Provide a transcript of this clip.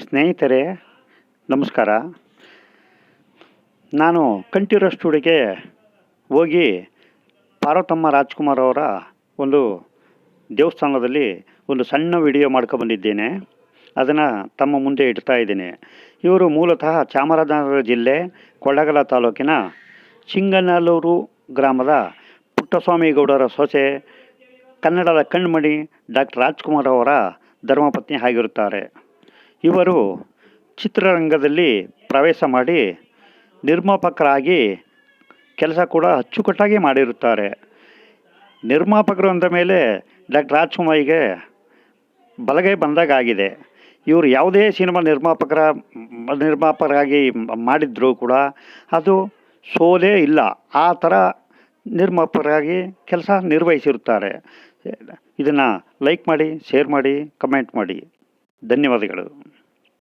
ಸ್ನೇಹಿತರೆ ನಮಸ್ಕಾರ. ನಾನು ಕಂಠೀರವ ಸ್ಟುಡಿಯೋಗೆ ಹೋಗಿ ಪಾರ್ವತಮ್ಮ ರಾಜ್ಕುಮಾರ್ ಅವರ ಒಂದು ದೇವಸ್ಥಾನದಲ್ಲಿ ಒಂದು ಸಣ್ಣ ವಿಡಿಯೋ ಮಾಡ್ಕೊಬಂದಿದ್ದೇನೆ. ಅದನ್ನು ತಮ್ಮ ಮುಂದೆ ಇಡ್ತಾ ಇದ್ದೇನೆ. ಇವರು ಮೂಲತಃ ಚಾಮರಾಜನಗರ ಜಿಲ್ಲೆ ಕೊಳ್ಳೇಗಾಲ ತಾಲೂಕಿನ ಚಿಂಗನಲ್ಲೂರು ಗ್ರಾಮದ ಪುಟ್ಟಸ್ವಾಮಿ ಗೌಡರ ಸೊಸೆ, ಕನ್ನಡದ ಕಣ್ಮಣಿ ಡಾಕ್ಟರ್ ರಾಜ್ಕುಮಾರ್ ಅವರ ಧರ್ಮಪತ್ನಿ ಆಗಿರುತ್ತಾರೆ. ಇವರು ಚಿತ್ರರಂಗದಲ್ಲಿ ಪ್ರವೇಶ ಮಾಡಿ ನಿರ್ಮಾಪಕರಾಗಿ ಕೆಲಸ ಕೂಡ ಅಚ್ಚುಕಟ್ಟಾಗಿ ಮಾಡಿರುತ್ತಾರೆ. ನಿರ್ಮಾಪಕರು ಅಂದ ಮೇಲೆ ಡಾಕ್ಟರ್ ರಾಜ್ಕುಮಾರಿಗೆ ಬಲಗೈ ಬಂದಾಗಿದೆ. ಇವರು ಯಾವುದೇ ಸಿನಿಮಾ ನಿರ್ಮಾಪಕರಾಗಿ ಮಾಡಿದರೂ ಕೂಡ ಅದು ಸೋಲೇ ಇಲ್ಲ. ಆ ಥರ ನಿರ್ಮಾಪಕರಾಗಿ ಕೆಲಸ ನಿರ್ವಹಿಸಿರುತ್ತಾರೆ. ಇದನ್ನು ಲೈಕ್ ಮಾಡಿ, ಶೇರ್ ಮಾಡಿ, ಕಮೆಂಟ್ ಮಾಡಿ. ಧನ್ಯವಾದಗಳು.